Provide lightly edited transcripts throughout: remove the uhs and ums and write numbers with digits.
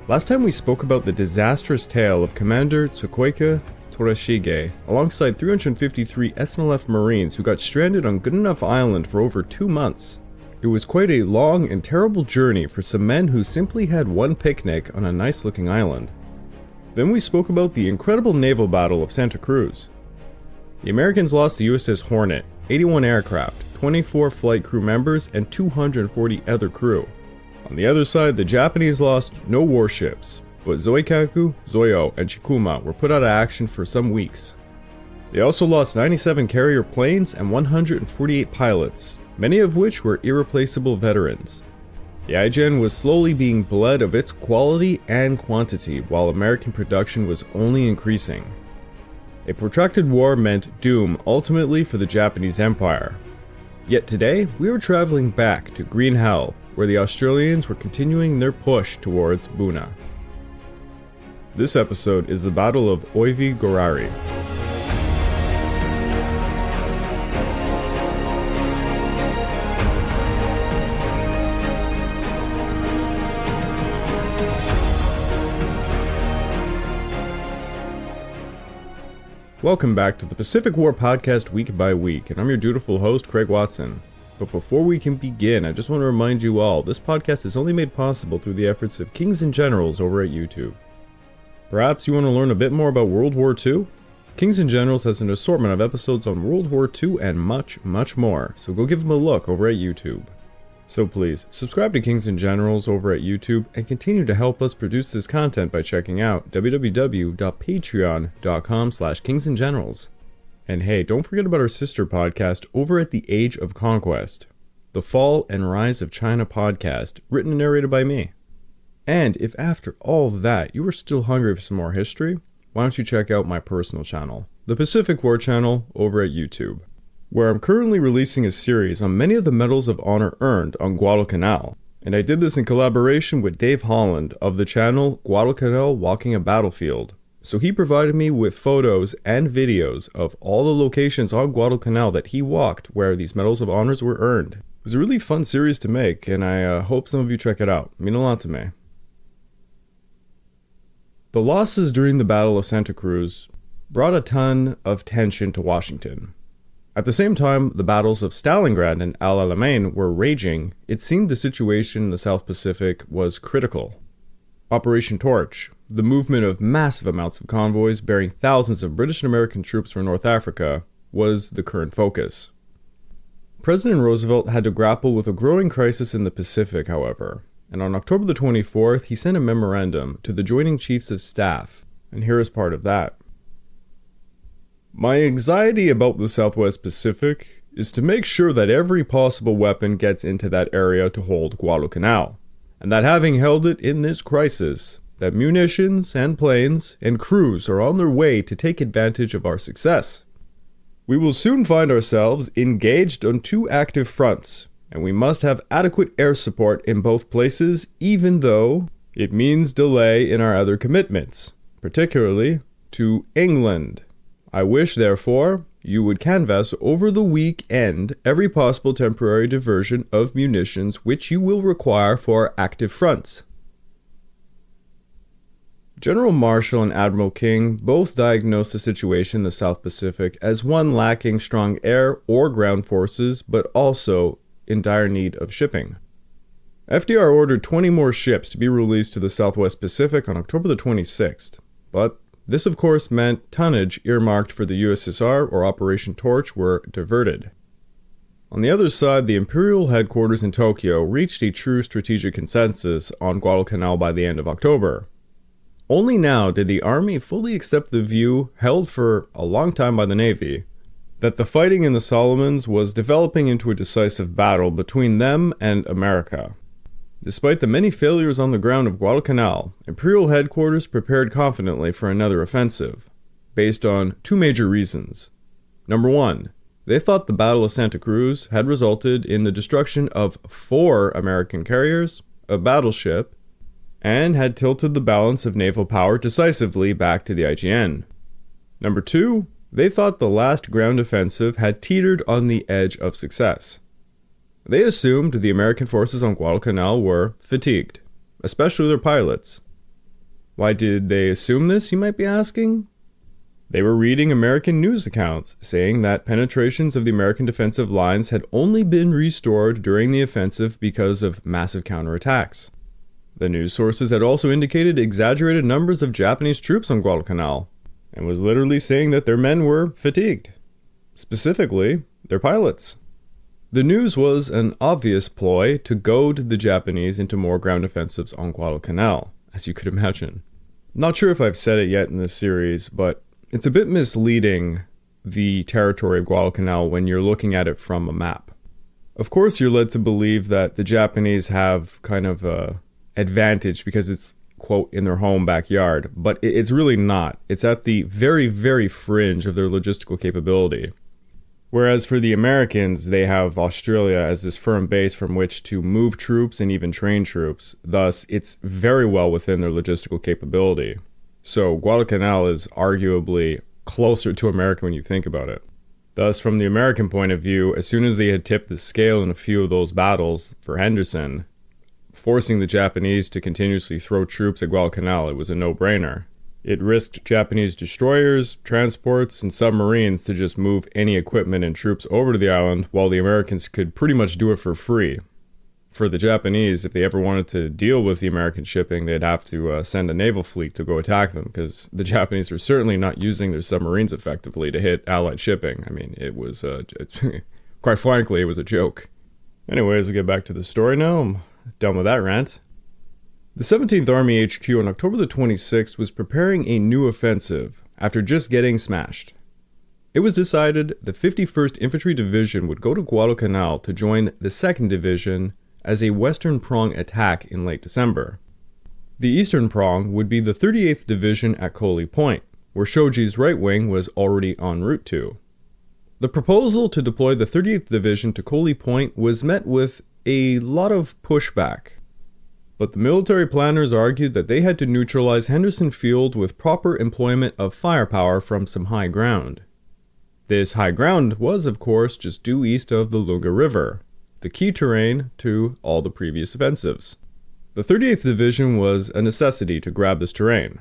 Last time we spoke about the disastrous tale of Commander Tsukoike Torashige, alongside 353 SNLF Marines who got stranded on Goodenough Island for over 2 months. It was quite a long and terrible journey for some men who simply had one picnic on a nice looking island. Then we spoke about the incredible naval battle of Santa Cruz. The Americans lost the USS Hornet, 81 aircraft, 24 flight crew members, and 240 other crew. On the other side, the Japanese lost no warships, but Zoikaku, Zoyo, and Chikuma were put out of action for some weeks. They also lost 97 carrier planes and 148 pilots, many of which were irreplaceable veterans. The IJN was slowly being bled of its quality and quantity, while American production was only increasing. A protracted war meant doom ultimately for the Japanese Empire. Yet today, we were traveling back to Green Hell, where the Australians were continuing their push towards Buna. This episode is the Battle of Oivi-Gorari. Welcome back to the Pacific War Podcast week by week, and I'm your dutiful host, Craig Watson. But before we can begin, I just want to remind you all, this podcast is only made possible through the efforts of Kings and Generals over at YouTube. Perhaps you want to learn a bit more about World War II? Kings and Generals has an assortment of episodes on World War II and much, much more, so go give them a look over at YouTube. So please, subscribe to Kings and Generals over at YouTube and continue to help us produce this content by checking out www.patreon.com/kingsandgenerals. And hey, don't forget about our sister podcast over at the Age of Conquest, the Fall and Rise of China podcast, written and narrated by me. And if after all that you are still hungry for some more history, why don't you check out my personal channel, the Pacific War channel over at YouTube, where I'm currently releasing a series on many of the medals of honor earned on Guadalcanal. And I did this in collaboration with Dave Holland of the channel Guadalcanal Walking a Battlefield. So he provided me with photos and videos of all the locations on Guadalcanal that he walked where these medals of honors were earned. It was a really fun series to make, and I hope some of you check it out. It means a lot to me. The losses during the Battle of Santa Cruz brought a ton of tension to Washington. At the same time, the battles of Stalingrad and El Alamein were raging. It seemed the situation in the South Pacific was critical. Operation Torch, the movement of massive amounts of convoys bearing thousands of British and American troops from North Africa, was the current focus. President Roosevelt had to grapple with a growing crisis in the Pacific, however, and on October the 24th, he sent a memorandum to the joining chiefs of staff, and here is part of that. My anxiety about the Southwest Pacific is to make sure that every possible weapon gets into that area to hold Guadalcanal, and that having held it in this crisis, that munitions and planes and crews are on their way to take advantage of our success. We will soon find ourselves engaged on 2 active fronts, and we must have adequate air support in both places, even though it means delay in our other commitments, particularly to England. I wish, therefore, you would canvass over the weekend every possible temporary diversion of munitions which you will require for active fronts. General Marshall and Admiral King both diagnosed the situation in the South Pacific as one lacking strong air or ground forces, but also in dire need of shipping. FDR ordered 20 more ships to be released to the Southwest Pacific on October the 26th, but this, of course, meant tonnage earmarked for the USSR or Operation Torch were diverted. On the other side, the Imperial headquarters in Tokyo reached a true strategic consensus on Guadalcanal by the end of October. Only now did the Army fully accept the view, held for a long time by the Navy, that the fighting in the Solomons was developing into a decisive battle between them and America. Despite the many failures on the ground of Guadalcanal, Imperial headquarters prepared confidently for another offensive, based on 2 major reasons. Number 1, they thought the Battle of Santa Cruz had resulted in the destruction of 4 American carriers, a battleship, and had tilted the balance of naval power decisively back to the IJN. Number 2, they thought the last ground offensive had teetered on the edge of success. They assumed the American forces on Guadalcanal were fatigued, especially their pilots, Why did they assume this, you might be asking? They were reading American news accounts saying that penetrations of the American defensive lines had only been restored during the offensive because of massive counterattacks. The news sources had also indicated exaggerated numbers of Japanese troops on Guadalcanal, and was literally saying that their men were fatigued. Specifically, their pilots. The news was an obvious ploy to goad the Japanese into more ground offensives on Guadalcanal, as you could imagine. Not sure if I've said it yet in this series, but it's a bit misleading, the territory of Guadalcanal, when you're looking at it from a map. Of course, you're led to believe that the Japanese have kind of a advantage because it's, quote, in their home backyard, but it's really not. It's at the very, very fringe of their logistical capability. Whereas for the Americans, they have Australia as this firm base from which to move troops and even train troops. Thus, it's very well within their logistical capability. So Guadalcanal is arguably closer to America when you think about it. Thus, from the American point of view, as soon as they had tipped the scale in a few of those battles for Henderson, forcing the Japanese to continuously throw troops at Guadalcanal, it was a no-brainer. It risked Japanese destroyers, transports, and submarines to just move any equipment and troops over to the island, while the Americans could pretty much do it for free. For the Japanese, if they ever wanted to deal with the American shipping, they'd have to send a naval fleet to go attack them, because the Japanese were certainly not using their submarines effectively to hit Allied shipping. I mean, it was, quite frankly, it was a joke. Anyways, we'll get back to the story now. I'm done with that rant. The 17th Army HQ on October the 26th was preparing a new offensive after just getting smashed. It was decided the 51st Infantry Division would go to Guadalcanal to join the 2nd Division as a western prong attack in late December. The eastern prong would be the 38th Division at Coley Point, where Shoji's right wing was already en route to. The proposal to deploy the 38th Division to Coley Point was met with a lot of pushback. But the military planners argued that they had to neutralize Henderson Field with proper employment of firepower from some high ground. This high ground was, of course, just due east of the Lunga River, the key terrain to all the previous offensives. The 38th Division was a necessity to grab this terrain.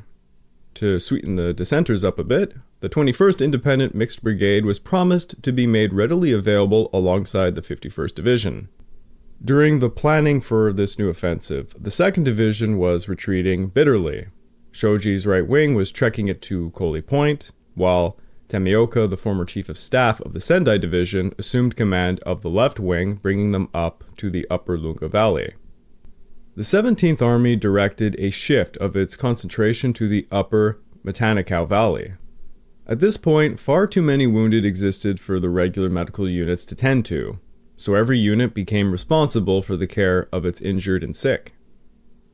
To sweeten the dissenters up a bit, the 21st Independent Mixed Brigade was promised to be made readily available alongside the 51st Division. During the planning for this new offensive, the 2nd Division was retreating bitterly. Shoji's right wing was trekking it to Coley Point, while Temioka, the former chief of staff of the Sendai Division, assumed command of the left wing, bringing them up to the upper Lunga Valley. The 17th Army directed a shift of its concentration to the upper Matanikau Valley. At this point, far too many wounded existed for the regular medical units to tend to, so every unit became responsible for the care of its injured and sick.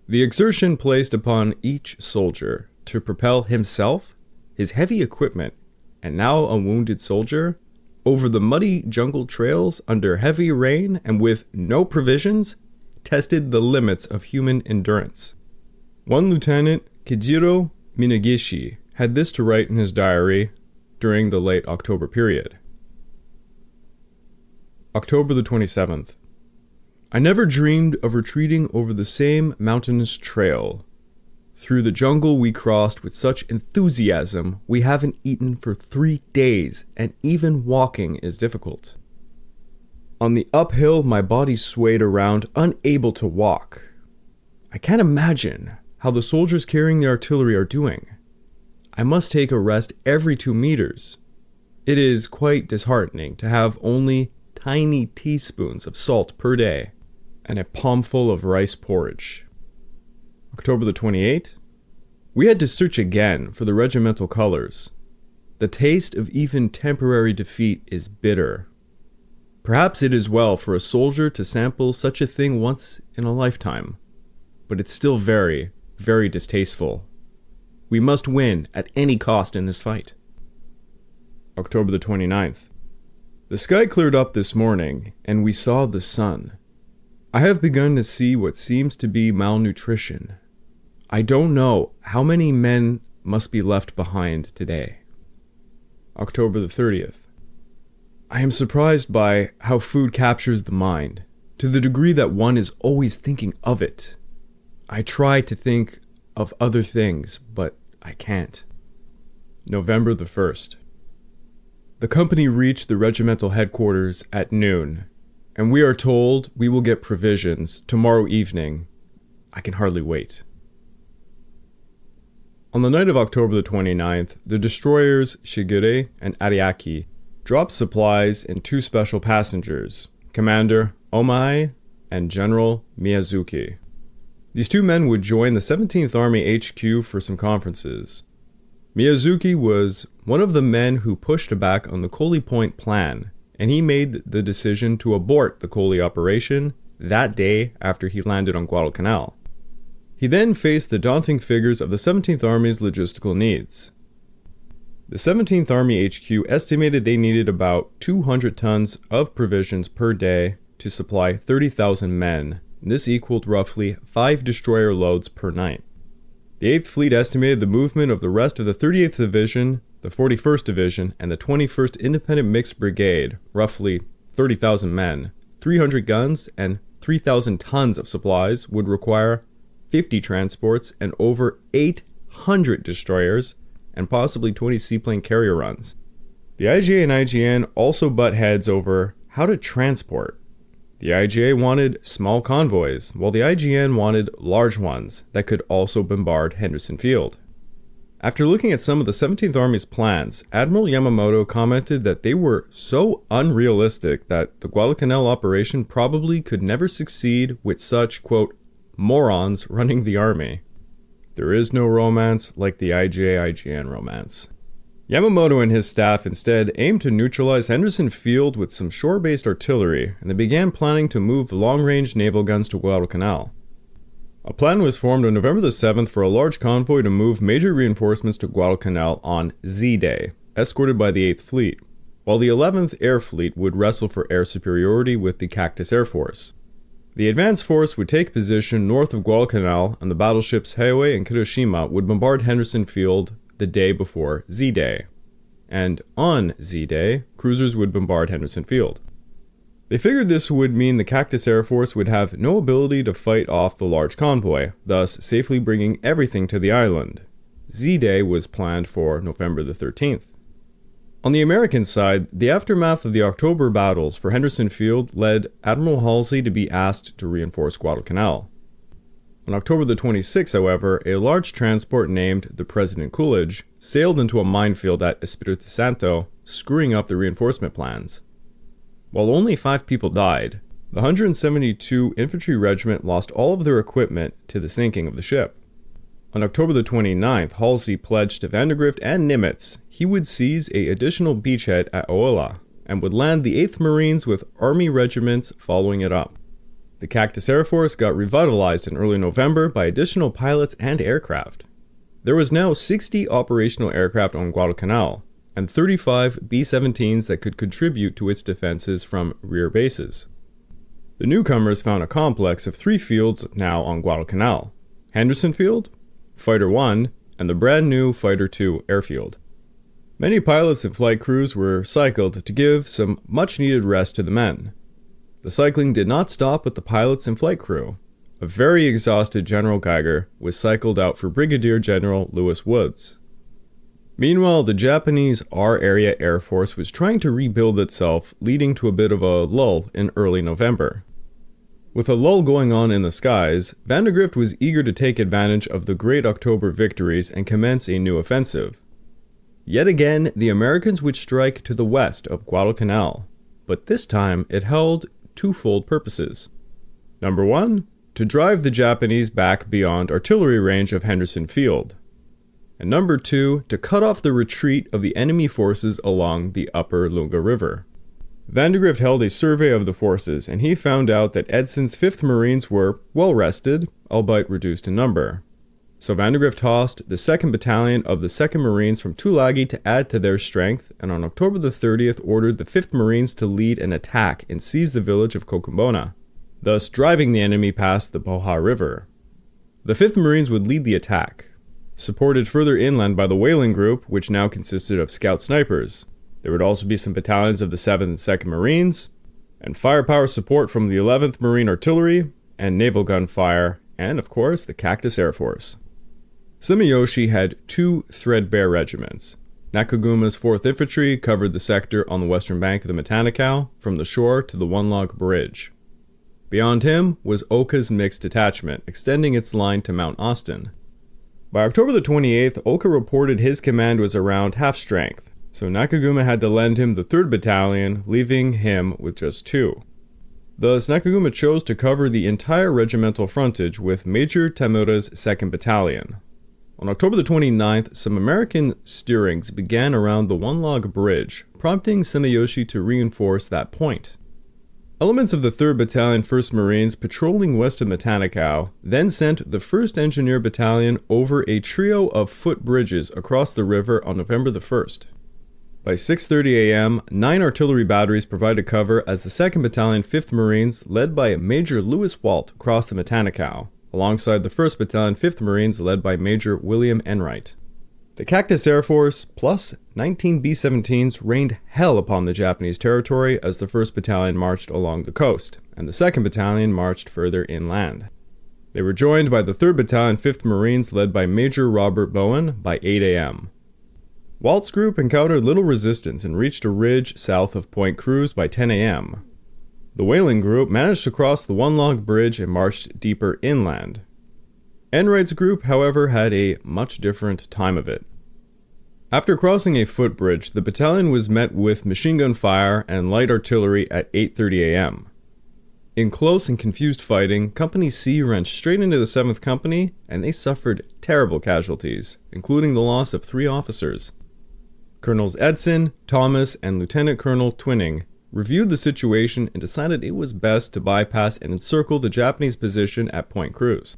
The exertion placed upon each soldier to propel himself, his heavy equipment, and now a wounded soldier, over the muddy jungle trails under heavy rain and with no provisions, tested the limits of human endurance. One Lieutenant Kijiro Minagishi had this to write in his diary during the late October period. October the 27th. I never dreamed of retreating over the same mountainous trail. Through the jungle we crossed with such enthusiasm we haven't eaten for 3 days, and even walking is difficult. On the uphill my body swayed around, unable to walk. I can't imagine how the soldiers carrying the artillery are doing. I must take a rest every 2 meters. It is quite disheartening to have only tiny teaspoons of salt per day, and a palmful of rice porridge. October the 28th. We had to search again for the regimental colors. The taste of even temporary defeat is bitter. Perhaps it is well for a soldier to sample such a thing once in a lifetime, but it's still very, very distasteful. We must win at any cost in this fight. October the 29th. The sky cleared up this morning, and we saw the sun. I have begun to see what seems to be malnutrition. I don't know how many men must be left behind today. October the 30th. I am surprised by how food captures the mind, to the degree that one is always thinking of it. I try to think of other things, but I can't. November the 1st. The company reached the regimental headquarters at noon, and we are told we will get provisions tomorrow evening. I can hardly wait. On the night of October the 29th, the destroyers Shigure and Ariake dropped supplies and two special passengers, Commander Omae and General Miyazuki. These two men would join the 17th Army HQ for some conferences. Miyazuki was one of the men who pushed back on the Coley Point plan, and he made the decision to abort the Coley operation that day after he landed on Guadalcanal. He then faced the daunting figures of the 17th Army's logistical needs. The 17th Army HQ estimated they needed about 200 tons of provisions per day to supply 30,000 men. This equaled roughly 5 destroyer loads per night. The 8th Fleet estimated the movement of the rest of the 38th Division, the 41st Division, and the 21st Independent Mixed Brigade, roughly 30,000 men, 300 guns, and 3,000 tons of supplies would require 50 transports and over 800 destroyers and possibly 20 seaplane carrier runs. The IGA and IGN also butt heads over how to transport. The IGA wanted small convoys, while the IGN wanted large ones that could also bombard Henderson Field. After looking at some of the 17th Army's plans, Admiral Yamamoto commented that they were so unrealistic that the Guadalcanal operation probably could never succeed with such, quote, morons running the army. There is no romance like the IGA-IGN romance. Yamamoto and his staff instead aimed to neutralize Henderson Field with some shore-based artillery, and they began planning to move long-range naval guns to Guadalcanal. A plan was formed on November the 7th for a large convoy to move major reinforcements to Guadalcanal on Z-Day, escorted by the 8th Fleet, while the 11th Air Fleet would wrestle for air superiority with the Cactus Air Force. The advance force would take position north of Guadalcanal, and the battleships Heioi and Kiroshima would bombard Henderson Field the day before Z-Day. And on Z-Day, cruisers would bombard Henderson Field. They figured this would mean the Cactus Air Force would have no ability to fight off the large convoy, thus safely bringing everything to the island. Z-Day was planned for November the 13th. On the American side, the aftermath of the October battles for Henderson Field led Admiral Halsey to be asked to reinforce Guadalcanal. On October the 26th, however, a large transport named the President Coolidge sailed into a minefield at Espiritu Santo, screwing up the reinforcement plans. While only 5 people died, the 172 Infantry Regiment lost all of their equipment to the sinking of the ship. On October the 29th, Halsey pledged to Vandegrift and Nimitz he would seize an additional beachhead at Oila and would land the 8th Marines with Army regiments following it up. The Cactus Air Force got revitalized in early November by additional pilots and aircraft. There was now 60 operational aircraft on Guadalcanal, and 35 B-17s that could contribute to its defenses from rear bases. The newcomers found a complex of 3 fields now on Guadalcanal: Henderson Field, Fighter 1, and the brand new Fighter 2 airfield. Many pilots and flight crews were cycled to give some much-needed rest to the men. The cycling did not stop with the pilots and flight crew. A very exhausted General Geiger was cycled out for Brigadier General Lewis Woods. Meanwhile, the Japanese R-Area Air Force was trying to rebuild itself, leading to a bit of a lull in early November. With a lull going on in the skies, Vandegrift was eager to take advantage of the great October victories and commence a new offensive. Yet again, the Americans would strike to the west of Guadalcanal, but this time it held twofold purposes. Number 1, to drive the Japanese back beyond artillery range of Henderson Field. And number 2, to cut off the retreat of the enemy forces along the upper Lunga River. Vandegrift held a survey of the forces, and he found out that Edson's 5th Marines were well rested, albeit reduced in number. So Vandegrift tossed the 2nd Battalion of the 2nd Marines from Tulagi to add to their strength, and on October the 30th ordered the 5th Marines to lead an attack and seize the village of Cocumbona, thus driving the enemy past the Boha River. The 5th Marines would lead the attack, supported further inland by the Whaling Group, which now consisted of scout snipers. There would also be some battalions of the 7th and 2nd Marines, and firepower support from the 11th Marine Artillery, and naval gunfire, and of course the Cactus Air Force. Sumiyoshi had two threadbare regiments. Nakaguma's 4th Infantry covered the sector on the western bank of the Matanikaw, from the shore to the one-log bridge. Beyond him was Oka's mixed detachment, extending its line to Mount Austin. By October the 28th, Oka reported his command was around half strength, so Nakaguma had to lend him the 3rd Battalion, leaving him with just 2. Thus, Nakaguma chose to cover the entire regimental frontage with Major Tamura's 2nd Battalion. On October the 29th, some American stirrings began around the one-log bridge, prompting Sumiyoshi to reinforce that point. Elements of the 3rd Battalion 1st Marines patrolling west of Matanikaw then sent the 1st Engineer Battalion over a trio of footbridges across the river on November the 1st. By 6:30 a.m., 9 artillery batteries provided cover as the 2nd Battalion 5th Marines, led by Major Lewis Walt, crossed the Matanikaw, alongside the 1st Battalion 5th Marines led by Major William Enright. The Cactus Air Force, plus 19 B-17s, rained hell upon the Japanese territory as the 1st Battalion marched along the coast, and the 2nd Battalion marched further inland. They were joined by the 3rd Battalion 5th Marines led by Major Robert Bowen by 8 a.m. Walt's group encountered little resistance and reached a ridge south of Point Cruz by 10 a.m. The Whaling Group managed to cross the one-log bridge and marched deeper inland. Enright's group, however, had a much different time of it. After crossing a footbridge, the battalion was met with machine gun fire and light artillery at 8:30 a.m. In close and confused fighting, Company C ran straight into the 7th Company, and they suffered terrible casualties, including the loss of 3 officers. Colonels Edson, Thomas, and Lieutenant Colonel Twinning reviewed the situation and decided it was best to bypass and encircle the Japanese position at Point Cruz.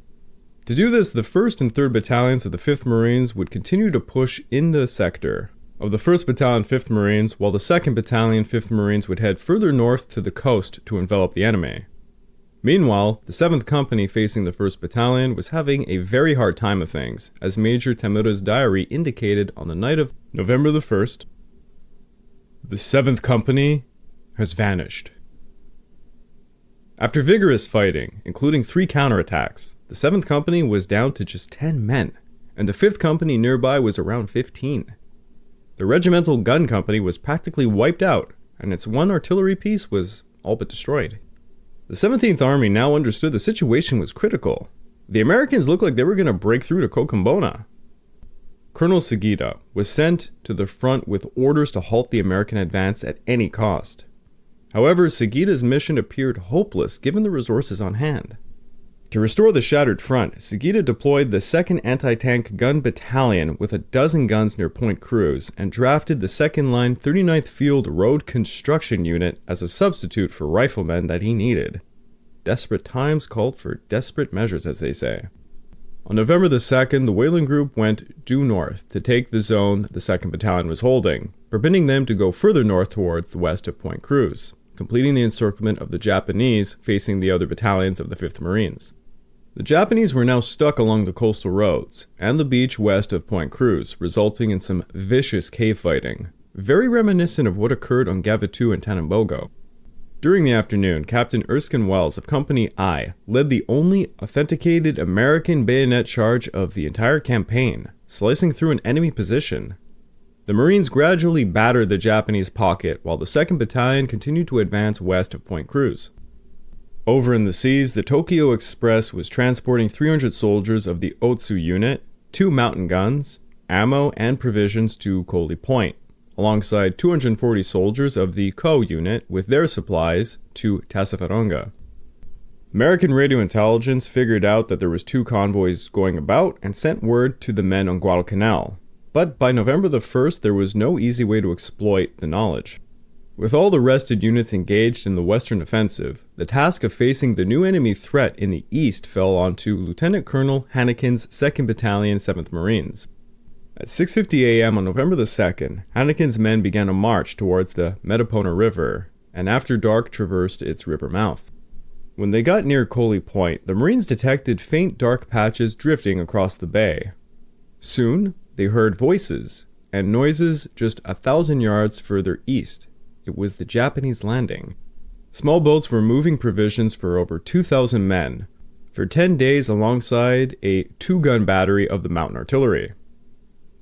To do this, the 1st and 3rd Battalions of the 5th Marines would continue to push in the sector of the 1st Battalion 5th Marines, while the 2nd Battalion 5th Marines would head further north to the coast to envelop the enemy. Meanwhile, the 7th Company facing the 1st Battalion was having a very hard time of things, as Major Tamura's diary indicated on the night of November the 1st. The 7th Company has vanished. After vigorous fighting, including 3 counterattacks, the 7th Company was down to just 10 men, and the 5th Company nearby was around 15. The Regimental Gun Company was practically wiped out, and its 1 artillery piece was all but destroyed. The 17th Army now understood the situation was critical. The Americans looked like they were going to break through to Kokumbona. Colonel Sugita was sent to the front with orders to halt the American advance at any cost. However, Sugita's mission appeared hopeless given the resources on hand. To restore the shattered front, Sugita deployed the 2nd Anti-Tank Gun Battalion with 12 guns near Point Cruz and drafted the 2nd Line 39th Field Road Construction Unit as a substitute for riflemen that he needed. Desperate times called for desperate measures, as they say. On November the 2nd, the Whaling Group went due north to take the zone the 2nd Battalion was holding, permitting them to go further north towards the west of Point Cruz, completing the encirclement of the Japanese facing the other battalions of the 5th Marines. The Japanese were now stuck along the coastal roads and the beach west of Point Cruz, resulting in some vicious cave fighting, very reminiscent of what occurred on Gavitu and Tanambogo. During the afternoon, Captain Erskine Wells of Company I led the only authenticated American bayonet charge of the entire campaign, slicing through an enemy position. The Marines gradually battered the Japanese pocket, while the 2nd Battalion continued to advance west of Point Cruz. Over in the seas, the Tokyo Express was transporting 300 soldiers of the Otsu unit, 2 mountain guns, ammo, and provisions to Coley Point, alongside 240 soldiers of the Ko unit with their supplies to Tassafaronga. American radio intelligence figured out that there was 2 convoys going about and sent word to the men on Guadalcanal. But by November the 1st, there was no easy way to exploit the knowledge. With all the rested units engaged in the western offensive, the task of facing the new enemy threat in the east fell onto Lieutenant Colonel Hannikin's 2nd Battalion 7th Marines. At 6:50 a.m. on November the 2nd, Hannikin's men began a march towards the Metapona River, and after dark traversed its river mouth. When they got near Coley Point, the Marines detected faint dark patches drifting across the bay. Soon, they heard voices and noises just 1,000 yards further east. It was the Japanese landing. Small boats were moving provisions for over 2,000 men. for 10 days alongside a 2-gun battery of the mountain artillery.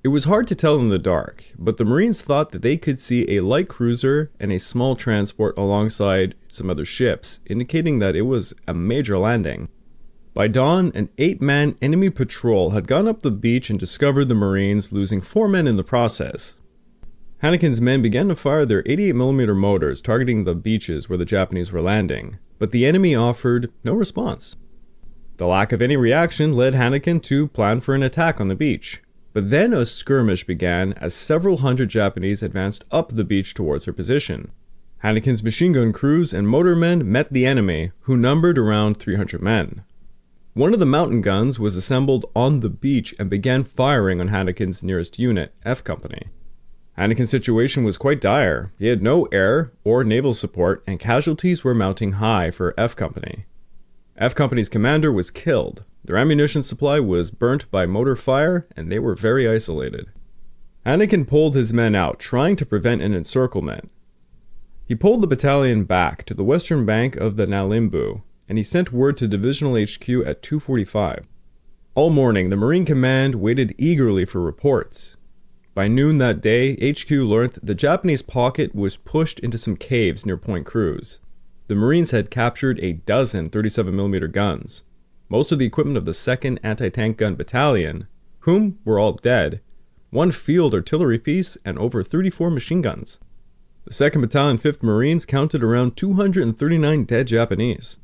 It was hard to tell in the dark, but the Marines thought that they could see a light cruiser and a small transport alongside some other ships, indicating that it was a major landing. By dawn, an 8-man enemy patrol had gone up the beach and discovered the Marines, losing 4 men in the process. Hanneken's men began to fire their 88mm motors, targeting the beaches where the Japanese were landing, but the enemy offered no response. The lack of any reaction led Hanneken to plan for an attack on the beach. But then a skirmish began as several hundred Japanese advanced up the beach towards her position. Hanneken's machine gun crews and motormen met the enemy, who numbered around 300 men. One of the mountain guns was assembled on the beach and began firing on Hanneken's nearest unit, F Company. Hanneken's situation was quite dire. He had no air or naval support, and casualties were mounting high for F Company. F Company's commander was killed. Their ammunition supply was burnt by mortar fire, and they were very isolated. Hanneken pulled his men out, trying to prevent an encirclement. He pulled the battalion back to the western bank of the Nalimbu, and he sent word to Divisional HQ at 2:45. All morning, the Marine Command waited eagerly for reports. By noon that day, HQ learned that the Japanese pocket was pushed into some caves near Point Cruz. The Marines had captured a dozen 37mm guns, most of the equipment of the 2nd Anti-Tank Gun Battalion, whom were all dead, 1 field artillery piece, and over 34 machine guns. The 2nd Battalion 5th Marines counted around 239 dead Japanese.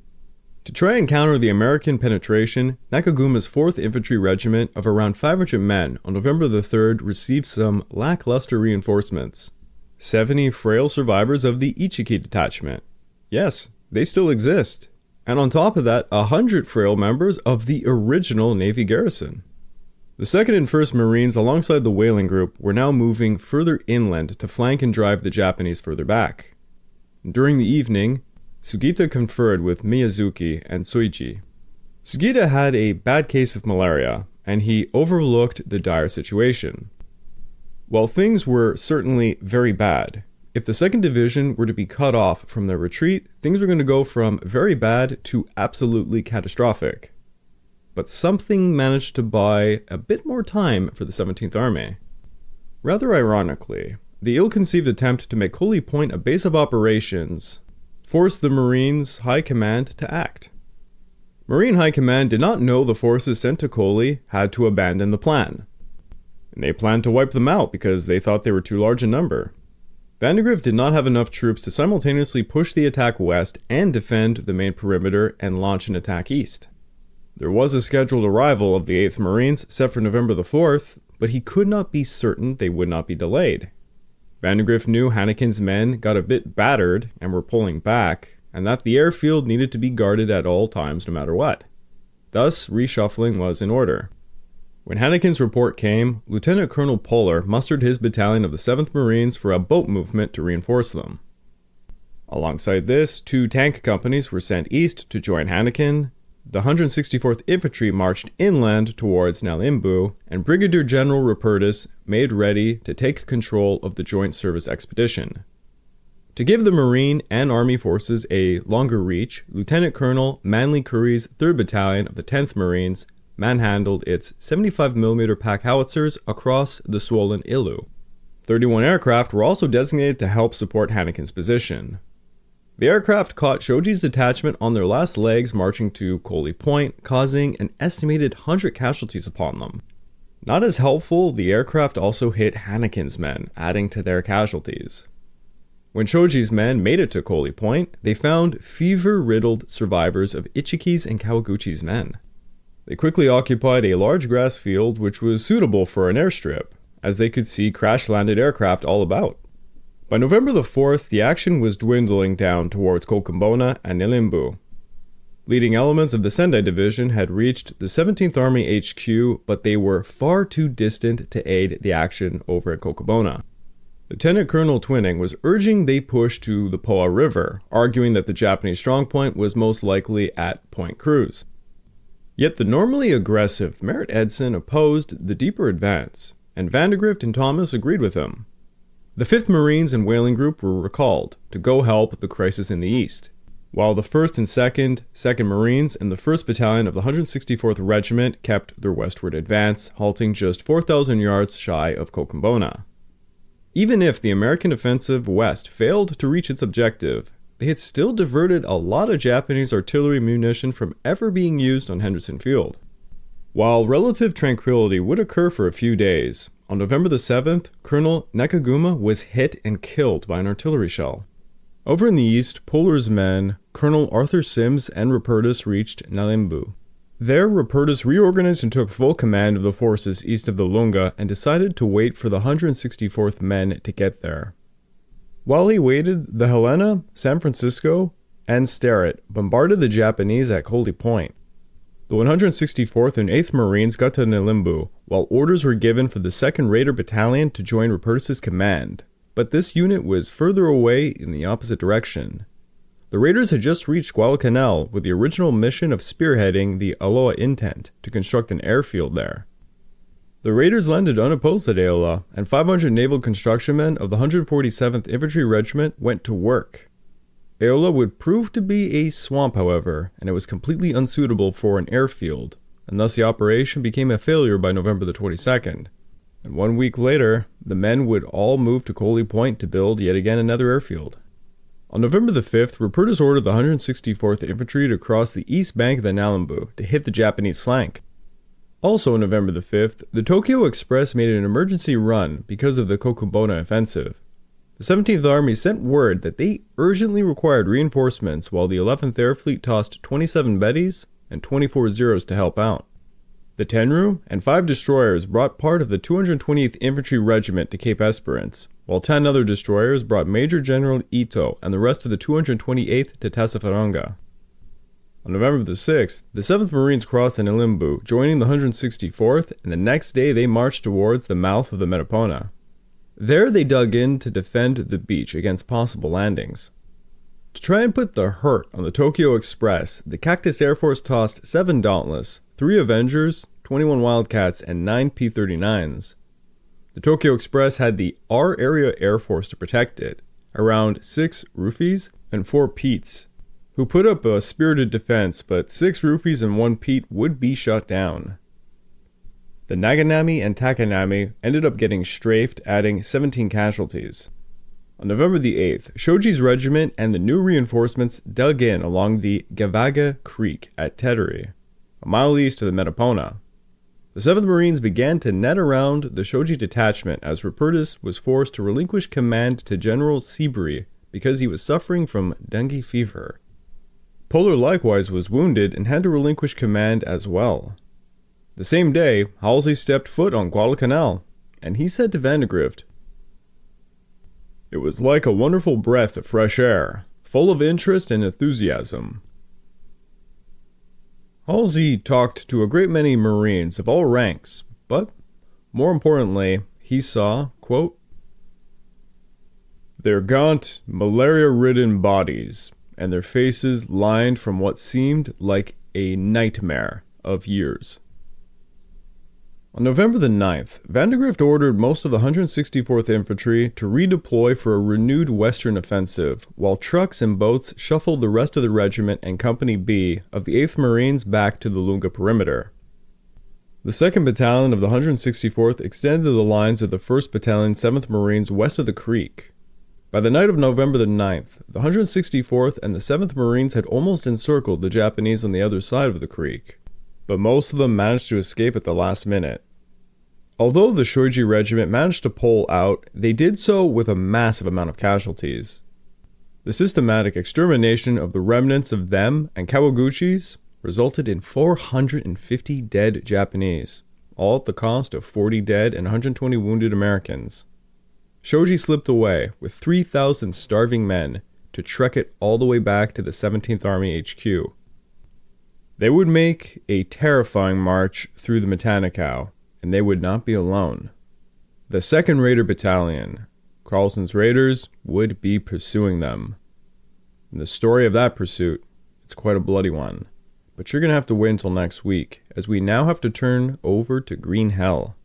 To try and counter the American penetration, Nakaguma's 4th Infantry Regiment of around 500 men on November the 3rd received some lackluster reinforcements. 70 frail survivors of the Ichiki detachment. Yes, they still exist. And on top of that, 100 frail members of the original Navy garrison. The 2nd and 1st Marines alongside the whaling group were now moving further inland to flank and drive the Japanese further back. During the evening, Sugita conferred with Miyazuki and Soichi. Sugita had a bad case of malaria, and he overlooked the dire situation. While things were certainly very bad, if the 2nd Division were to be cut off from their retreat, things were going to go from very bad to absolutely catastrophic. But something managed to buy a bit more time for the 17th Army. Rather ironically, the ill-conceived attempt to make Coley Point a base of operations forced the Marines' High Command to act. Marine High Command did not know the forces sent to Coley had to abandon the plan. And they planned to wipe them out because they thought they were too large in number. Vandegrift did not have enough troops to simultaneously push the attack west and defend the main perimeter and launch an attack east. There was a scheduled arrival of the 8th Marines set for November the 4th, but he could not be certain they would not be delayed. Vandegrift knew Hanneken's men got a bit battered and were pulling back, and that the airfield needed to be guarded at all times no matter what. Thus, reshuffling was in order. When Hanneken's report came, Lieutenant Colonel Poehler mustered his battalion of the 7th Marines for a boat movement to reinforce them. Alongside this, 2 tank companies were sent east to join Hanneken. The 164th Infantry marched inland towards Nalimbu, and Brigadier General Rupertus made ready to take control of the Joint Service Expedition. To give the Marine and Army forces a longer reach, Lieutenant Colonel Manley Curry's 3rd Battalion of the 10th Marines manhandled its 75mm pack howitzers across the swollen Ilu. 31 aircraft were also designated to help support Hanneken's position. The aircraft caught Shoji's detachment on their last legs marching to Coley Point, causing an estimated 100 casualties upon them. Not as helpful, the aircraft also hit Hanneken's men, adding to their casualties. When Shoji's men made it to Coley Point, they found fever-riddled survivors of Ichiki's and Kawaguchi's men. They quickly occupied a large grass field which was suitable for an airstrip, as they could see crash-landed aircraft all about. By November the 4th, the action was dwindling down towards Kokumbona and Nalimbu. Leading elements of the Sendai Division had reached the 17th Army HQ, but they were far too distant to aid the action over at Kokumbona. Lieutenant Colonel Twinning was urging they push to the Poa River, arguing that the Japanese strongpoint was most likely at Point Cruz. Yet the normally aggressive Merritt Edson opposed the deeper advance, and Vandegrift and Thomas agreed with him. The 5th Marines and Whaling Group were recalled to go help the crisis in the east. while the 1st and 2nd Marines and the 1st Battalion of the 164th Regiment kept their westward advance, halting just 4,000 yards shy of Cochabamba. Even if the American offensive west failed to reach its objective, they had still diverted a lot of Japanese artillery munition from ever being used on Henderson Field. While relative tranquility would occur for a few days, on November the 7th, Colonel Nakaguma was hit and killed by an artillery shell. Over in the east, Polar's men, Colonel Arthur Sims and Rupertus reached Nalimbu. There, Rupertus reorganized and took full command of the forces east of the Lunga and decided to wait for the 164th men to get there. While he waited, the Helena, San Francisco, and Sterret bombarded the Japanese at Coley Point. The 164th and 8th Marines got to Nalimbu, while orders were given for the 2nd Raider Battalion to join Rupertus' command, but this unit was further away in the opposite direction. The Raiders had just reached Guadalcanal with the original mission of spearheading the Aloha intent to construct an airfield there. The Raiders landed unopposed at Aola, and 500 naval construction men of the 147th Infantry Regiment went to work. Aola would prove to be a swamp, however, and it was completely unsuitable for an airfield, and thus the operation became a failure by November the 22nd. And 1 week later, the men would all move to Coley Point to build yet again another airfield. On November the 5th, Rupertus ordered the 164th Infantry to cross the east bank of the Nalimbu to hit the Japanese flank. Also on November the 5th, the Tokyo Express made an emergency run because of the Cochabamba offensive. The 17th Army sent word that they urgently required reinforcements, while the 11th Air Fleet tossed 27 Bettys and 24 Zeros to help out. The Tenru and 5 destroyers brought part of the 228th Infantry Regiment to Cape Esperance, while 10 other destroyers brought Major General Ito and the rest of the 228th to Tassafaronga. On November the 6th, the 7th Marines crossed the Nalimbu, joining the 164th, and the next day they marched towards the mouth of the Metapona. There they dug in to defend the beach against possible landings. To try and put the hurt on the Tokyo Express, the Cactus Air Force tossed 7 Dauntless, 3 Avengers, 21 Wildcats, and 9 P-39s. The Tokyo Express had the R-Area Air Force to protect it, around 6 Roofies and 4 Petes, who put up a spirited defense, but 6 Roofies and 1 Pete would be shot down. The Naganami and Takanami ended up getting strafed, adding 17 casualties. On November the 8th, Shoji's regiment and the new reinforcements dug in along the Gavaga Creek at Tedori, a mile east of the Metapona. The 7th Marines began to net around the Shoji detachment as Rupertus was forced to relinquish command to General Seabury because he was suffering from dengue fever. Polar likewise was wounded and had to relinquish command as well. The same day, Halsey stepped foot on Guadalcanal, and he said to Vandegrift, "It was like a wonderful breath of fresh air, full of interest and enthusiasm." Halsey talked to a great many Marines of all ranks, but, more importantly, he saw, quote, "their gaunt, malaria-ridden bodies, and their faces lined from what seemed like a nightmare of years." On November the 9th, Vandegrift ordered most of the 164th Infantry to redeploy for a renewed western offensive, while trucks and boats shuffled the rest of the regiment and Company B of the 8th Marines back to the Lunga perimeter. The 2nd Battalion of the 164th extended the lines of the 1st Battalion 7th Marines west of the creek. By the night of November the 9th, the 164th and the 7th Marines had almost encircled the Japanese on the other side of the creek, but most of them managed to escape at the last minute. Although the Shoji regiment managed to pull out, they did so with a massive amount of casualties. The systematic extermination of the remnants of them and Kawaguchis resulted in 450 dead Japanese, all at the cost of 40 dead and 120 wounded Americans. Shoji slipped away with 3,000 starving men to trek it all the way back to the 17th Army HQ. They would make a terrifying march through the Matanikau, and they would not be alone. The 2nd Raider Battalion, Carlson's Raiders, would be pursuing them. And the story of that pursuit, it's quite a bloody one. But you're going to have to wait until next week, as we now have to turn over to Green Hell.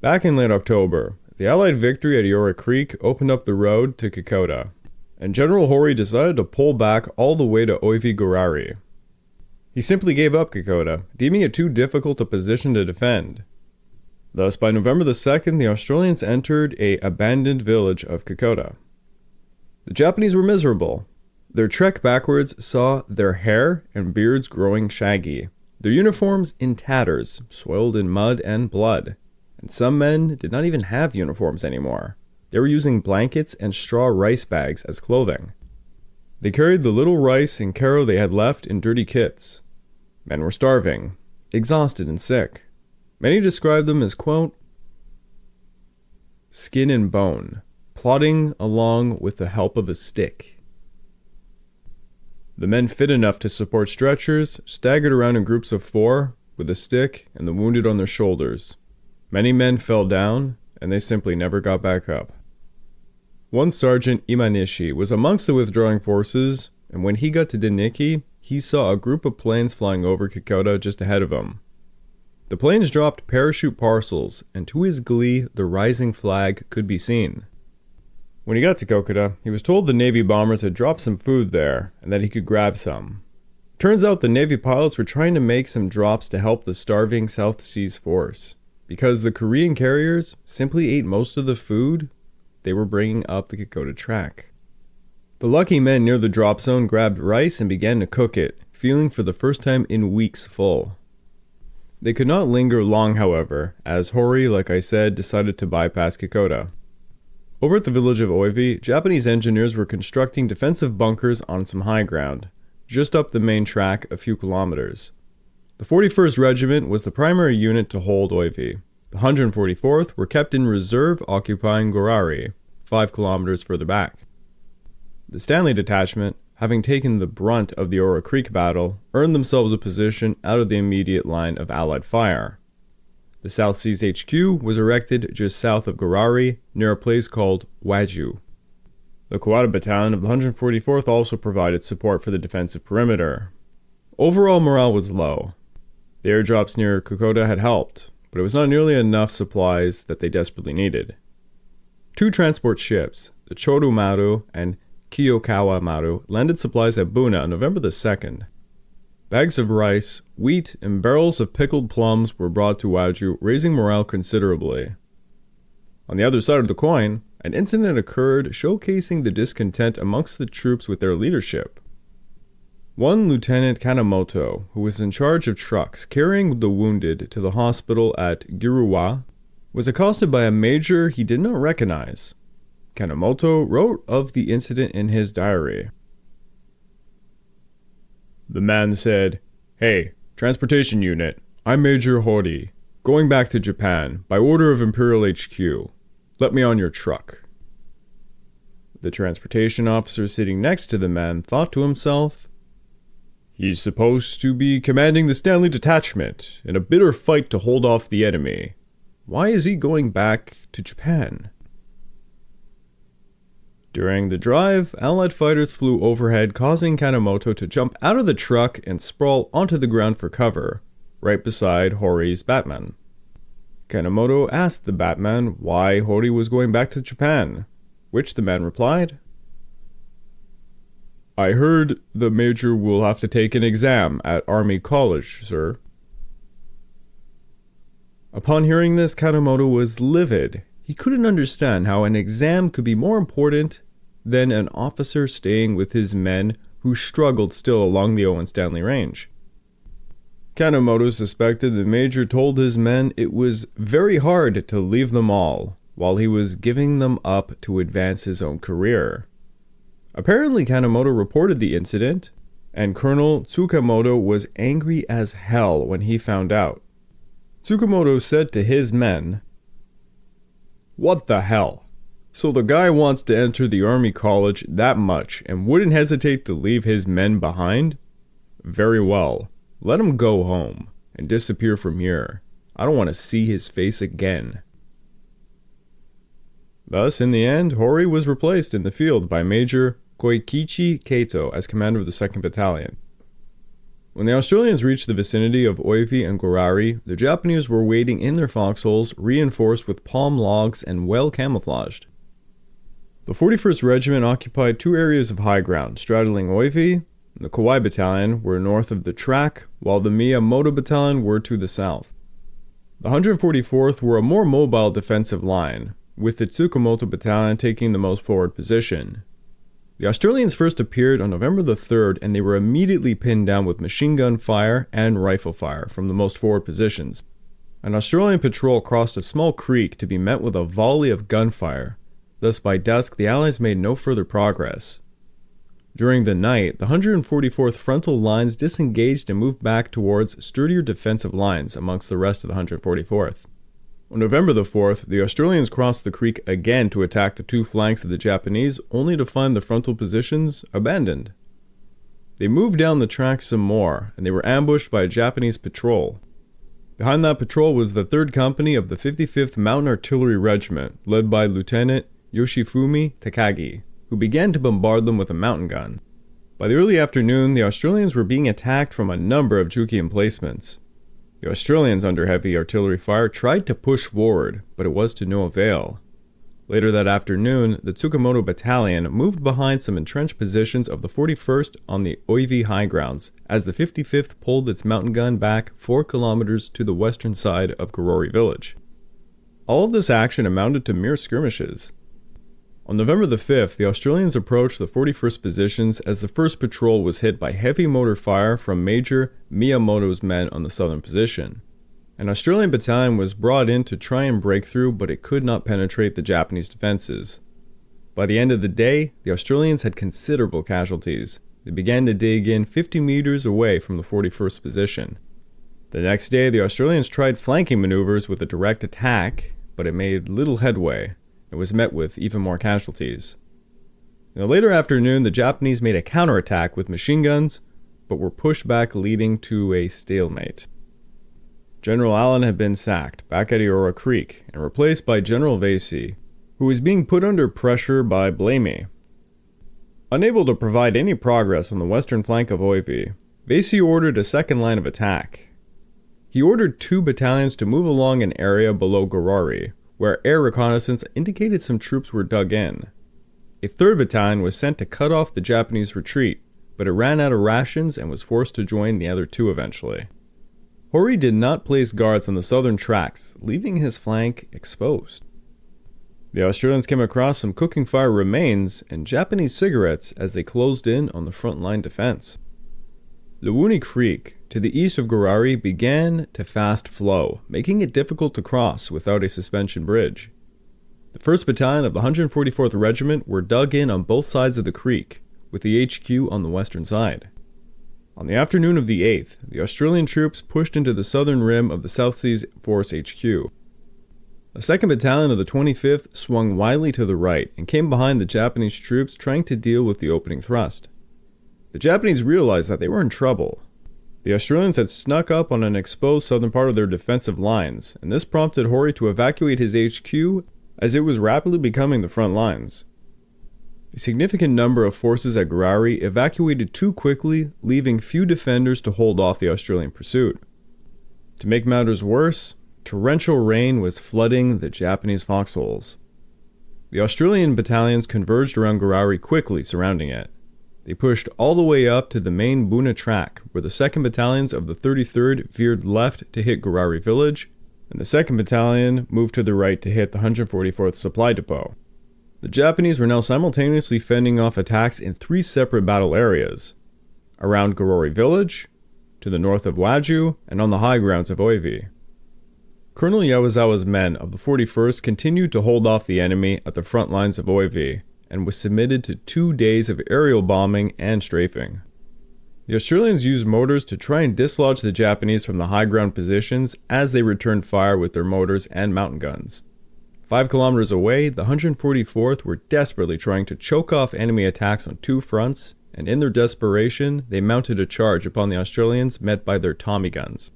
Back in late October, the Allied victory at Iora Creek opened up the road to Kokoda. and General Hori decided to pull back all the way to Oivi-Gorari. He simply gave up Kokoda, deeming it too difficult a position to defend. Thus, by November the 2nd, the Australians entered a abandoned village of Kokoda. The Japanese were miserable. Their trek backwards saw their hair and beards growing shaggy, their uniforms in tatters, soiled in mud and blood, and some men did not even have uniforms anymore. They were using blankets and straw rice bags as clothing. They carried the little rice and karo they had left in dirty kits. Men were starving, exhausted and sick. Many described them as, quote, skin and bone, plodding along with the help of a stick. The men fit enough to support stretchers staggered around in groups of 4 with a stick and the wounded on their shoulders. Many men fell down, and they simply never got back up. One Sergeant Imanishi was amongst the withdrawing forces, and when he got to Deniki, he saw a group of planes flying over Kokoda just ahead of him. The planes dropped parachute parcels, and to his glee, the rising flag could be seen. When he got to Kokoda, he was told the Navy bombers had dropped some food there, and that he could grab some. Turns out the Navy pilots were trying to make some drops to help the starving South Seas force, because the Korean carriers simply ate most of the food they were bringing up the Kokoda track. The lucky men near the drop zone grabbed rice and began to cook it, feeling for the first time in weeks full. They could not linger long, however, as Hori, like I said, decided to bypass Kokoda. Over at the village of Oivi, Japanese engineers were constructing defensive bunkers on some high ground, just up the main track a few kilometers. The 41st Regiment was the primary unit to hold Oivi. The 144th were kept in reserve occupying Gorari, 5 kilometers further back. The Stanley Detachment, having taken the brunt of the Ora Creek battle, earned themselves a position out of the immediate line of Allied fire. The South Seas HQ was erected just south of Gorari, near a place called Waju. The Kawada Battalion of the 144th also provided support for the defensive perimeter. Overall morale was low. The airdrops near Kokoda had helped, but it was not nearly enough supplies that they desperately needed. 2 transport ships, the Choru Maru and Kiyokawa Maru, landed supplies at Buna on November the 2nd. Bags of rice, wheat, and barrels of pickled plums were brought to Waju, raising morale considerably. On the other side of the coin, an incident occurred showcasing the discontent amongst the troops with their leadership. One Lieutenant Kanemoto, who was in charge of trucks carrying the wounded to the hospital at Giruwa, was accosted by a major he did not recognize. Kanemoto wrote of the incident in his diary. The man said, "Hey, transportation unit, I'm Major Hori, going back to Japan, by order of Imperial HQ. Let me on your truck." The transportation officer sitting next to the man thought to himself, "He's supposed to be commanding the Stanley Detachment in a bitter fight to hold off the enemy. Why is he going back to Japan?" During the drive, Allied fighters flew overhead, causing Kanemoto to jump out of the truck and sprawl onto the ground for cover, right beside Hori's Batman. Kanemoto asked the Batman why Hori was going back to Japan, which the man replied, "I heard the Major will have to take an exam at Army College, sir." Upon hearing this, Kanemoto was livid. He couldn't understand how an exam could be more important than an officer staying with his men who struggled still along the Owen Stanley Range. Kanemoto suspected the major told his men it was very hard to leave them all, while he was giving them up to advance his own career. Apparently Kanemoto reported the incident, and Colonel Tsukamoto was angry as hell when he found out. Tsukamoto said to his men, "What the hell? So the guy wants to enter the Army College that much and wouldn't hesitate to leave his men behind? Very well. Let him go home and disappear from here. I don't want to see his face again." Thus, in the end, Hori was replaced in the field by Major Koikichi Kato as commander of the 2nd Battalion. When the Australians reached the vicinity of Oivi and Gorari, the Japanese were waiting in their foxholes, reinforced with palm logs and well camouflaged. The 41st Regiment occupied two areas of high ground, straddling Oivi, and the Kauai Battalion were north of the track, while the Miyamoto Battalion were to the south. The 144th were a more mobile defensive line, with the Tsukamoto Battalion taking the most forward position. The Australians first appeared on November the 3rd, and they were immediately pinned down with machine gun fire and rifle fire from the most forward positions. An Australian patrol crossed a small creek to be met with a volley of gunfire. Thus, by dusk, the Allies made no further progress. During the night, the 144th frontal lines disengaged and moved back towards sturdier defensive lines amongst the rest of the 144th. On November the 4th, the Australians crossed the creek again to attack the two flanks of the Japanese, only to find the frontal positions abandoned. They moved down the track some more, and they were ambushed by a Japanese patrol. Behind that patrol was the 3rd Company of the 55th Mountain Artillery Regiment, led by Lieutenant Yoshifumi Takagi, who began to bombard them with a mountain gun. By the early afternoon, the Australians were being attacked from a number of Juki emplacements. The Australians, under heavy artillery fire, tried to push forward, but it was to no avail. Later that afternoon, the Tsukamoto Battalion moved behind some entrenched positions of the 41st on the Oivi high grounds, as the 55th pulled its mountain gun back 4 kilometers to the western side of Gorari village. All of this action amounted to mere skirmishes. On November the 5th, the Australians approached the 41st positions as the first patrol was hit by heavy mortar fire from Major Miyamoto's men on the southern position. An Australian battalion was brought in to try and break through, but it could not penetrate the Japanese defenses. By the end of the day, the Australians had considerable casualties. They began to dig in 50 meters away from the 41st position. The next day, the Australians tried flanking maneuvers with a direct attack, but it made little headway. It was met with even more casualties. In the later afternoon, the Japanese made a counterattack with machine guns, but were pushed back, leading to a stalemate. General Allen had been sacked back at Iora Creek and replaced by General Vasey, who was being put under pressure by Blamey. Unable to provide any progress on the western flank of Oivi, Vasey ordered a second line of attack. He ordered 2 battalions to move along an area below Gorari, where air reconnaissance indicated some troops were dug in. A 3rd battalion was sent to cut off the Japanese retreat, but it ran out of rations and was forced to join the other 2 eventually. Hori did not place guards on the southern tracks, leaving his flank exposed. The Australians came across some cooking fire remains and Japanese cigarettes as they closed in on the front line defense. Lewuni Creek, to the east of Gorari, began to fast flow, making it difficult to cross without a suspension bridge. The 1st Battalion of the 144th Regiment were dug in on both sides of the creek, with the HQ on the western side. On the afternoon of the 8th, the Australian troops pushed into the southern rim of the South Seas Force HQ. The 2nd Battalion of the 25th swung widely to the right and came behind the Japanese troops trying to deal with the opening thrust. The Japanese realized that they were in trouble. The Australians had snuck up on an exposed southern part of their defensive lines, and this prompted Hori to evacuate his HQ as it was rapidly becoming the front lines. A significant number of forces at Gorari evacuated too quickly, leaving few defenders to hold off the Australian pursuit. To make matters worse, torrential rain was flooding the Japanese foxholes. The Australian battalions converged around Gorari quickly, surrounding it. They pushed all the way up to the main Buna track, where the 2nd Battalions of the 33rd veered left to hit Gorari village, and the 2nd Battalion moved to the right to hit the 144th Supply Depot. The Japanese were now simultaneously fending off attacks in 3 separate battle areas: around Gorari village, to the north of Waju, and on the high grounds of Oivi. Colonel Yawazawa's men of the 41st continued to hold off the enemy at the front lines of Oivi, and was submitted to 2 days of aerial bombing and strafing. The Australians used mortars to try and dislodge the Japanese from the high ground positions as they returned fire with their mortars and mountain guns. 5 kilometers away, the 144th were desperately trying to choke off enemy attacks on 2 fronts, and in their desperation, they mounted a charge upon the Australians met by their Tommy guns.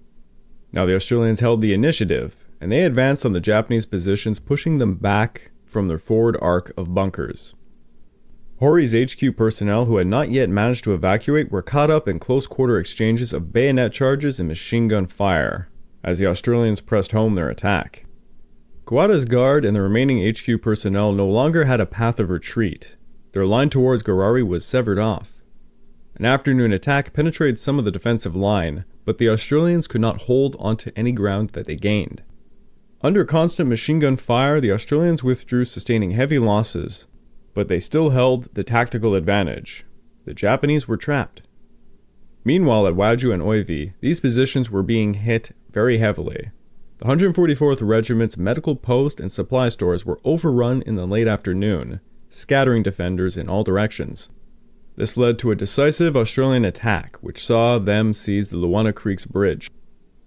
Now the Australians held the initiative, and they advanced on the Japanese positions, pushing them back from their forward arc of bunkers. Hori's HQ personnel who had not yet managed to evacuate were caught up in close-quarter exchanges of bayonet charges and machine gun fire, as the Australians pressed home their attack. Kawada's guard and the remaining HQ personnel no longer had a path of retreat. Their line towards Gorari was severed off. An afternoon attack penetrated some of the defensive line, but the Australians could not hold onto any ground that they gained. Under constant machine gun fire, the Australians withdrew, sustaining heavy losses, but they still held the tactical advantage. The Japanese were trapped. Meanwhile, at Waju and Oivi, these positions were being hit very heavily. The 144th Regiment's medical post and supply stores were overrun in the late afternoon, scattering defenders in all directions. This led to a decisive Australian attack, which saw them seize the Luana Creek's bridge.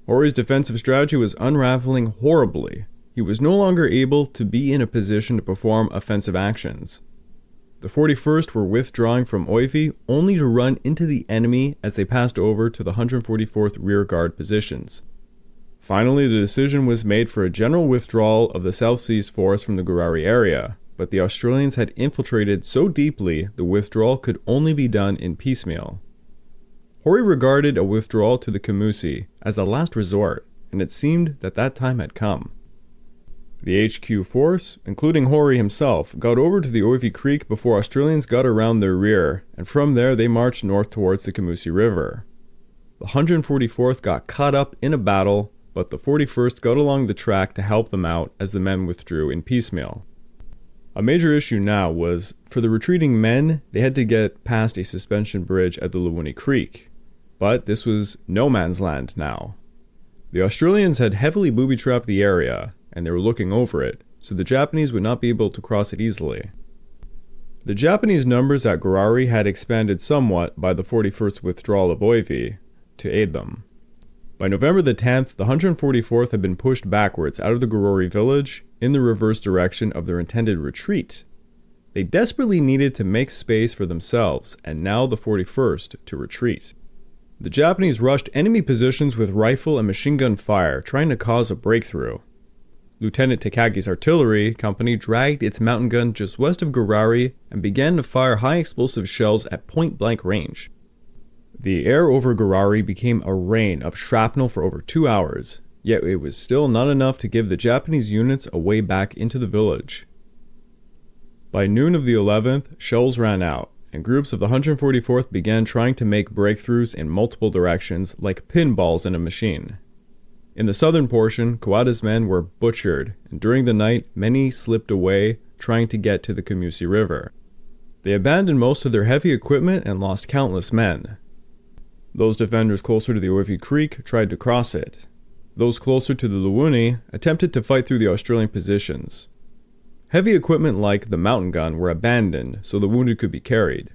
Hori's defensive strategy was unraveling horribly. He was no longer able to be in a position to perform offensive actions. The 41st were withdrawing from Oivi only to run into the enemy as they passed over to the 144th rearguard positions. Finally, the decision was made for a general withdrawal of the South Seas force from the Gorari area, but the Australians had infiltrated so deeply the withdrawal could only be done in piecemeal. Hori regarded a withdrawal to the Kamusi as a last resort, and it seemed that time had come. The HQ force, including Hori himself, got over to the Oivi Creek before Australians got around their rear, and from there they marched north towards the Kamusi River. The 144th got caught up in a battle, but the 41st got along the track to help them out as the men withdrew in piecemeal. A major issue now was, for the retreating men, they had to get past a suspension bridge at the Luwuni Creek. But this was no man's land now. The Australians had heavily booby-trapped the area, and they were looking over it, so the Japanese would not be able to cross it easily. The Japanese numbers at Gorari had expanded somewhat by the 41st's withdrawal of Oivi to aid them. By November the 10th, the 144th had been pushed backwards out of the Gorari village in the reverse direction of their intended retreat. They desperately needed to make space for themselves, and now the 41st to retreat. The Japanese rushed enemy positions with rifle and machine gun fire, trying to cause a breakthrough. Lieutenant Takagi's artillery company dragged its mountain gun just west of Gorari and began to fire high explosive shells at point-blank range. The air over Gorari became a rain of shrapnel for over 2 hours, yet it was still not enough to give the Japanese units a way back into the village. By noon of the 11th, shells ran out, and groups of the 144th began trying to make breakthroughs in multiple directions like pinballs in a machine. In the southern portion, Kawada's men were butchered, and during the night many slipped away trying to get to the Kamusi River. They abandoned most of their heavy equipment and lost countless men. Those defenders closer to the Oivi Creek tried to cross it. Those closer to the Luwuni attempted to fight through the Australian positions. Heavy equipment like the mountain gun were abandoned so the wounded could be carried.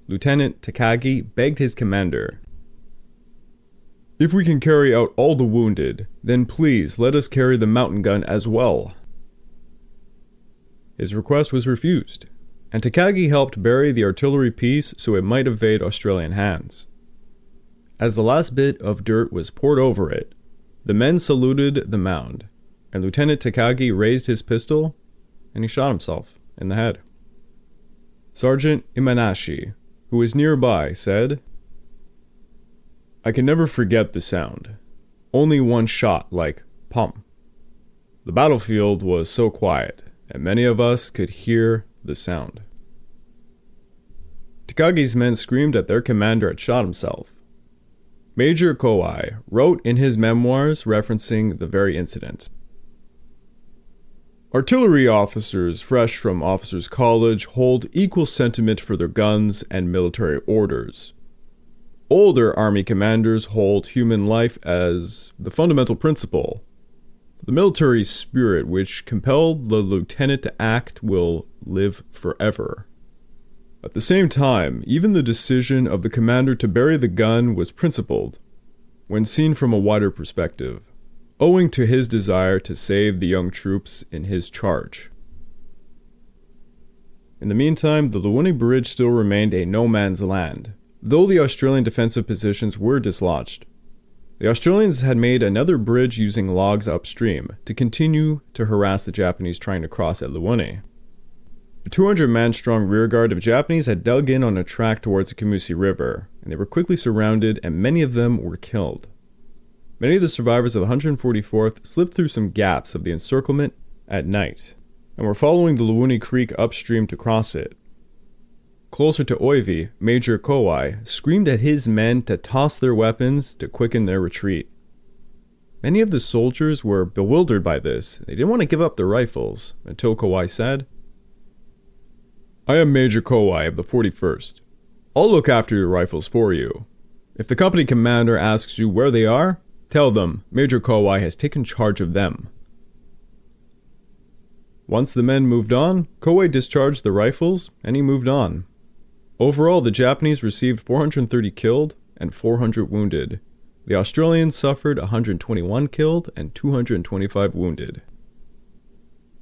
Lieutenant Takagi begged his commander, "If we can carry out all the wounded, then please let us carry the mountain gun as well." His request was refused, and Takagi helped bury the artillery piece so it might evade Australian hands. As the last bit of dirt was poured over it, the men saluted the mound, and Lieutenant Takagi raised his pistol and he shot himself in the head. Sergeant Imanashi, who was nearby, said, "I can never forget the sound. Only one shot like pum. The battlefield was so quiet, and many of us could hear the sound." Takagi's men screamed that their commander had shot himself. Major Kowai wrote in his memoirs referencing the very incident. "Artillery officers fresh from officers' college hold equal sentiment for their guns and military orders. Older army commanders hold human life as the fundamental principle. The military spirit which compelled the lieutenant to act will live forever. At the same time, even the decision of the commander to bury the gun was principled, when seen from a wider perspective, owing to his desire to save the young troops in his charge." In the meantime, the Luwuni Bridge still remained a no-man's land, though the Australian defensive positions were dislodged. The Australians had made another bridge using logs upstream to continue to harass the Japanese trying to cross at Luwuni. A 200-man-strong rearguard of Japanese had dug in on a track towards the Kamusi River, and they were quickly surrounded and many of them were killed. Many of the survivors of the 144th slipped through some gaps of the encirclement at night, and were following the Luwuni Creek upstream to cross it. Closer to Oivi, Major Kowai screamed at his men to toss their weapons to quicken their retreat. Many of the soldiers were bewildered by this. They didn't want to give up their rifles, until Kowai said, "I am Major Kowai of the 41st. I'll look after your rifles for you. If the company commander asks you where they are, tell them Major Kowai has taken charge of them." Once the men moved on, Kowai discharged the rifles, and he moved on. Overall, the Japanese received 430 killed and 400 wounded. The Australians suffered 121 killed and 225 wounded.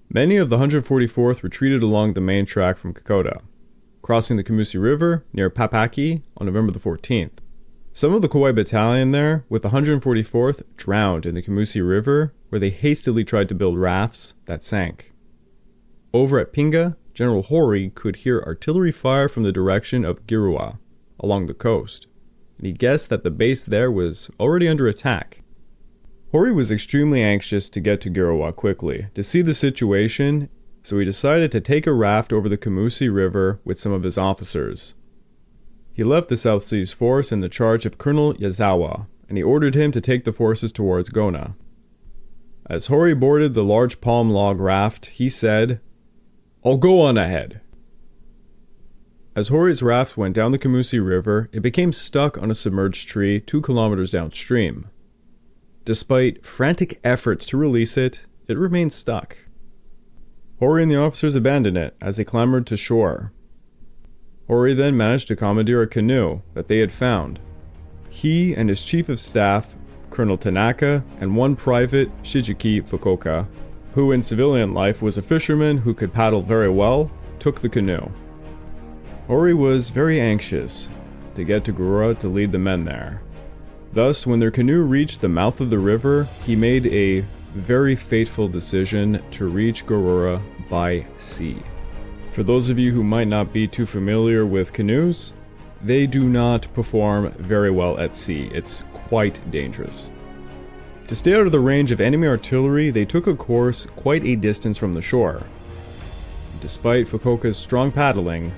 Many of the 144th retreated along the main track from Kokoda, crossing the Kumusi River near Papaki on November the 14th. Some of the Kowai battalion there, with the 144th, drowned in the Kumusi River, where they hastily tried to build rafts that sank. Over at Pinga, General Hori could hear artillery fire from the direction of Girua, along the coast, and he guessed that the base there was already under attack. Hori was extremely anxious to get to Girua quickly, to see the situation, so he decided to take a raft over the Kumusi River with some of his officers. He left the South Seas Force in the charge of Colonel Yazawa, and he ordered him to take the forces towards Gona. As Hori boarded the large palm log raft, he said, "I'll go on ahead." As Hori's raft went down the Kumusi River, it became stuck on a submerged tree 2 kilometers downstream. Despite frantic efforts to release it, it remained stuck. Hori and the officers abandoned it as they clambered to shore. Hori then managed to commandeer a canoe that they had found. He and his chief of staff, Colonel Tanaka, and one private, Shizuki Fukuoka, who in civilian life was a fisherman who could paddle very well, took the canoe. Hori was very anxious to get to Gurura to lead the men there. Thus, when their canoe reached the mouth of the river, he made a very fateful decision to reach Gurura by sea. For those of you who might not be too familiar with canoes, they do not perform very well at sea. It's quite dangerous. To stay out of the range of enemy artillery, they took a course quite a distance from the shore. Despite Fukuoka's strong paddling,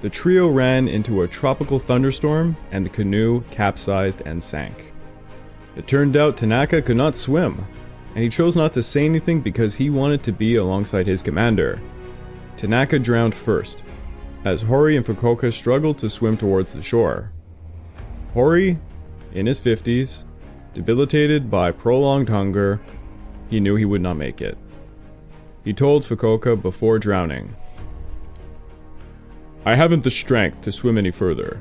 the trio ran into a tropical thunderstorm and the canoe capsized and sank. It turned out Tanaka could not swim, and he chose not to say anything because he wanted to be alongside his commander. Tanaka drowned first, as Hori and Fukuoka struggled to swim towards the shore. Hori, in his 50s, debilitated by prolonged hunger, he knew he would not make it. He told Fukuoka before drowning, "I haven't the strength to swim any further.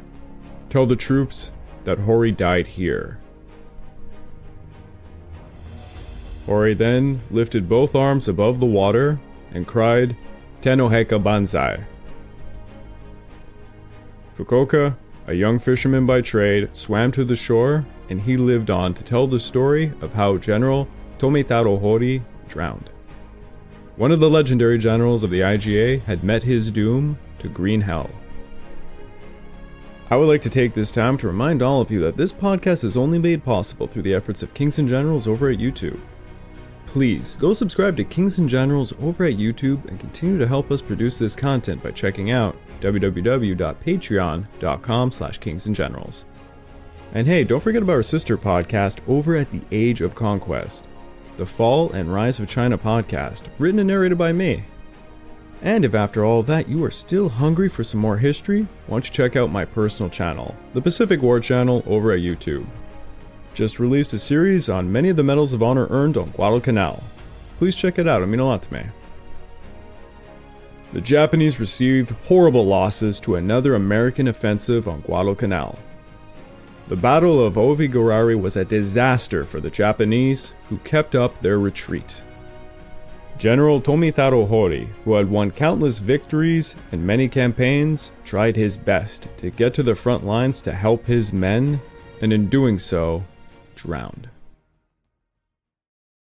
Tell the troops that Hori died here." Hori then lifted both arms above the water and cried, "Tenoheka Banzai." Fukuoka, a young fisherman by trade, swam to the shore, and he lived on to tell the story of how General Tomy Tarori drowned. One of the legendary generals of the IGA had met his doom to green hell. I would like to take this time to remind all of you that this podcast is only made possible through the efforts of Kings and Generals over at YouTube. Please go subscribe to Kings and Generals over at YouTube and continue to help us produce this content by checking out www.patreon.com/kingsandgenerals. And hey, don't forget about our sister podcast over at The Age of Conquest, the Fall and Rise of China podcast, written and narrated by me. And if after all that you are still hungry for some more history, why don't you check out my personal channel, the Pacific War channel over at YouTube. Just released a series on many of the medals of honor earned on Guadalcanal. Please check it out, it means a lot to me. The Japanese received horrible losses to another American offensive on Guadalcanal. The Battle of Oivi-Gorari was a disaster for the Japanese, who kept up their retreat. General Tomy Tarori, who had won countless victories and many campaigns, tried his best to get to the front lines to help his men, and in doing so, drowned.